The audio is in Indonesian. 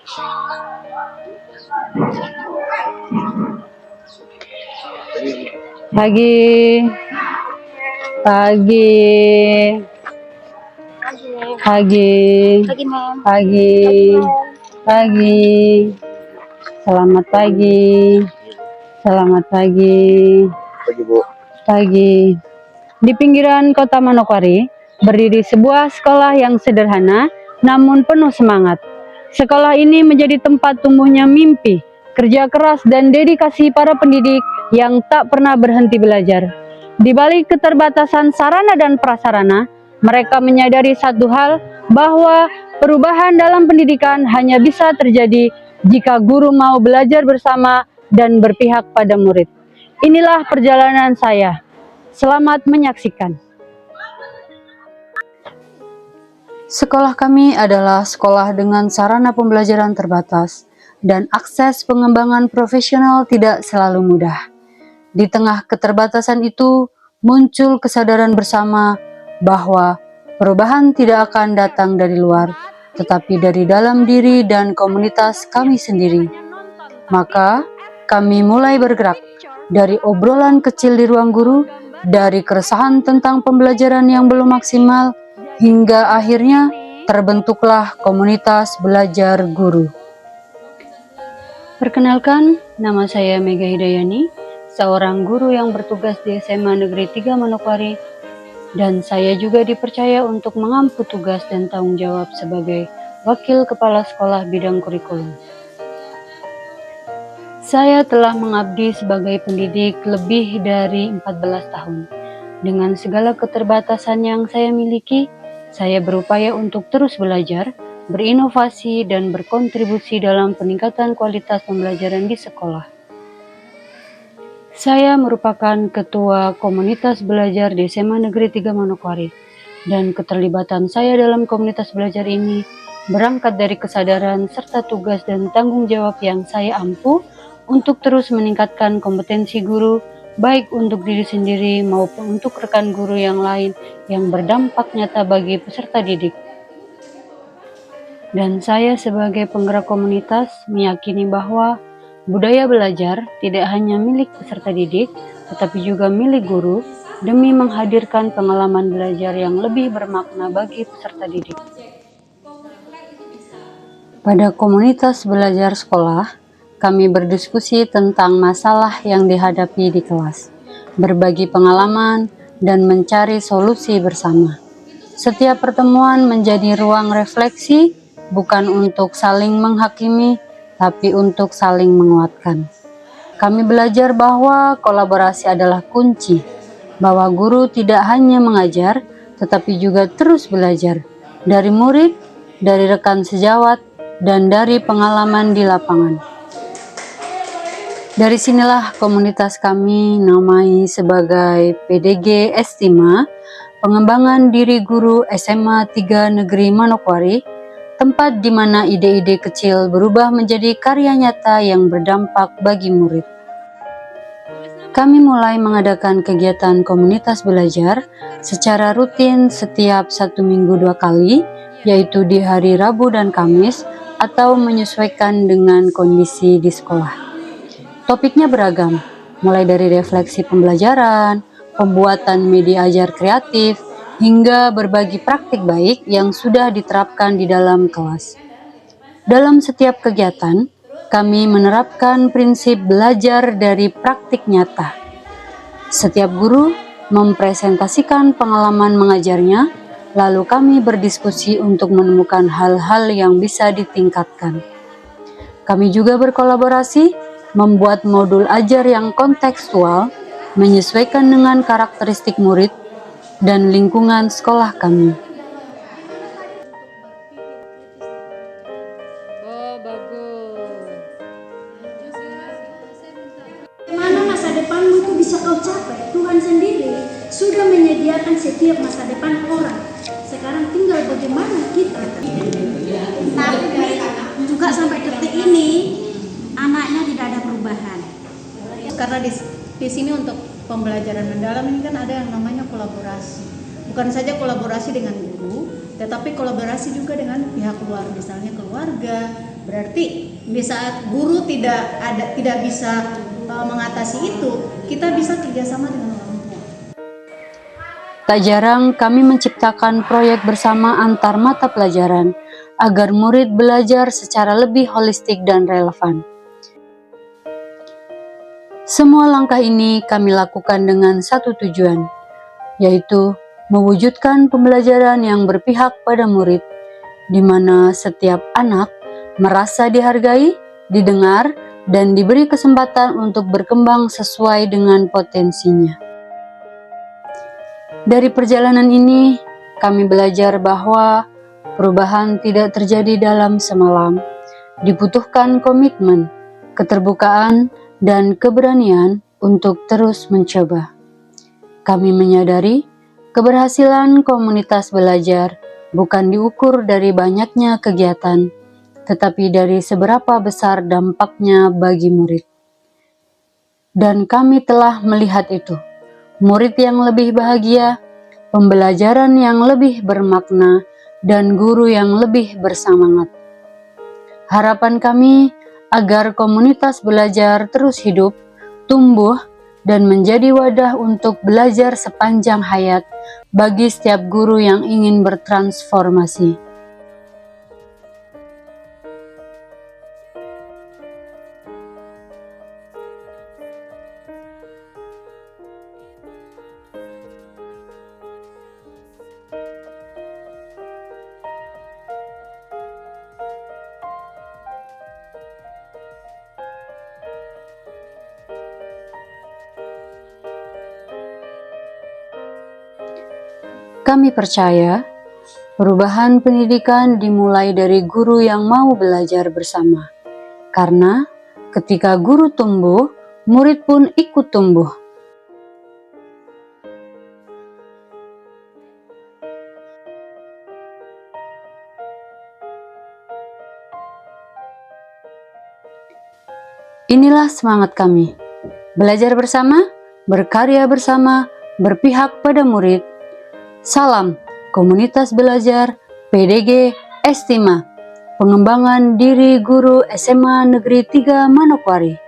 Pagi, pagi, pagi, pagi, pagi. Selamat pagi, selamat pagi. Pagi, Bu. Pagi. Di pinggiran kota Manokwari, berdiri sebuah sekolah yang sederhana namun penuh semangat. Sekolah ini menjadi tempat tumbuhnya mimpi, kerja keras dan dedikasi para pendidik yang tak pernah berhenti belajar. Di balik keterbatasan sarana dan prasarana, mereka menyadari satu hal, bahwa perubahan dalam pendidikan hanya bisa terjadi jika guru mau belajar bersama dan berpihak pada murid. Inilah perjalanan saya. Selamat menyaksikan. Sekolah kami adalah sekolah dengan sarana pembelajaran terbatas dan akses pengembangan profesional tidak selalu mudah. Di tengah keterbatasan itu, muncul kesadaran bersama bahwa perubahan tidak akan datang dari luar, tetapi dari dalam diri dan komunitas kami sendiri. Maka, kami mulai bergerak dari obrolan kecil di ruang guru, dari keresahan tentang pembelajaran yang belum maksimal, hingga akhirnya terbentuklah komunitas belajar guru. Perkenalkan, nama saya Mega Hidayani, seorang guru yang bertugas di SMA Negeri 3 Manokwari, dan saya juga dipercaya untuk mengampu tugas dan tanggung jawab sebagai Wakil Kepala Sekolah Bidang Kurikulum. Saya telah mengabdi sebagai pendidik lebih dari 14 tahun. Dengan segala keterbatasan yang saya miliki, saya berupaya untuk terus belajar, berinovasi, dan berkontribusi dalam peningkatan kualitas pembelajaran di sekolah. Saya merupakan Ketua Komunitas Belajar di SMA Negeri 3 Manokwari, dan keterlibatan saya dalam komunitas belajar ini berangkat dari kesadaran serta tugas dan tanggung jawab yang saya ampu untuk terus meningkatkan kompetensi guru, baik untuk diri sendiri maupun untuk rekan guru yang lain yang berdampak nyata bagi peserta didik. Dan saya sebagai penggerak komunitas meyakini bahwa budaya belajar tidak hanya milik peserta didik, tetapi juga milik guru demi menghadirkan pengalaman belajar yang lebih bermakna bagi peserta didik. Pada komunitas belajar sekolah, kami berdiskusi tentang masalah yang dihadapi di kelas, berbagi pengalaman, dan mencari solusi bersama. Setiap pertemuan menjadi ruang refleksi, bukan untuk saling menghakimi, tapi untuk saling menguatkan. Kami belajar bahwa kolaborasi adalah kunci, bahwa guru tidak hanya mengajar, tetapi juga terus belajar, dari murid, dari rekan sejawat, dan dari pengalaman di lapangan. Dari sinilah komunitas kami namai sebagai PDG Estima, Pengembangan Diri Guru SMA 3 Negeri Manokwari, tempat di mana ide-ide kecil berubah menjadi karya nyata yang berdampak bagi murid. Kami mulai mengadakan kegiatan komunitas belajar secara rutin setiap 1 minggu 2 kali, yaitu di hari Rabu dan Kamis, atau menyesuaikan dengan kondisi di sekolah. Topiknya beragam, mulai dari refleksi pembelajaran, pembuatan media ajar kreatif, hingga berbagi praktik baik yang sudah diterapkan di dalam kelas. Dalam setiap kegiatan, kami menerapkan prinsip belajar dari praktik nyata. Setiap guru mempresentasikan pengalaman mengajarnya, lalu kami berdiskusi untuk menemukan hal-hal yang bisa ditingkatkan. Kami juga berkolaborasi, membuat modul ajar yang kontekstual, menyesuaikan dengan karakteristik murid dan lingkungan sekolah kami. Oh, bagus. Bagaimana masa depanmu itu bisa kau capai? Tuhan sendiri sudah menyediakan setiap masa depan orang. Sekarang tinggal bagaimana kita. Tapi juga sampai detik ini anaknya tidak ada perubahan. Karena di sini untuk pembelajaran mendalam ini kan ada yang namanya kolaborasi. Bukan saja kolaborasi dengan guru, tetapi kolaborasi juga dengan pihak luar, misalnya keluarga, Berarti di saat guru tidak bisa mengatasi itu, kita bisa kerjasama dengan orang tua. Tak jarang kami menciptakan proyek bersama antar mata pelajaran agar murid belajar secara lebih holistik dan relevan. Semua langkah ini kami lakukan dengan satu tujuan, yaitu mewujudkan pembelajaran yang berpihak pada murid, di mana setiap anak merasa dihargai, didengar, dan diberi kesempatan untuk berkembang sesuai dengan potensinya. Dari perjalanan ini, kami belajar bahwa perubahan tidak terjadi dalam semalam. Dibutuhkan komitmen, keterbukaan, dan keberanian untuk terus mencoba. Kami menyadari keberhasilan komunitas belajar bukan diukur dari banyaknya kegiatan, tetapi dari seberapa besar dampaknya bagi murid. Dan kami telah melihat itu. Murid yang lebih bahagia, pembelajaran yang lebih bermakna, dan guru yang lebih bersemangat. Harapan kami agar komunitas belajar terus hidup, tumbuh, dan menjadi wadah untuk belajar sepanjang hayat bagi setiap guru yang ingin bertransformasi. Kami percaya perubahan pendidikan dimulai dari guru yang mau belajar bersama. Karena ketika guru tumbuh, murid pun ikut tumbuh. Inilah semangat kami. Belajar bersama, berkarya bersama, berpihak pada murid. Salam Komunitas Belajar PDG Estima, pengembangan diri guru SMA Negeri 3 Manokwari.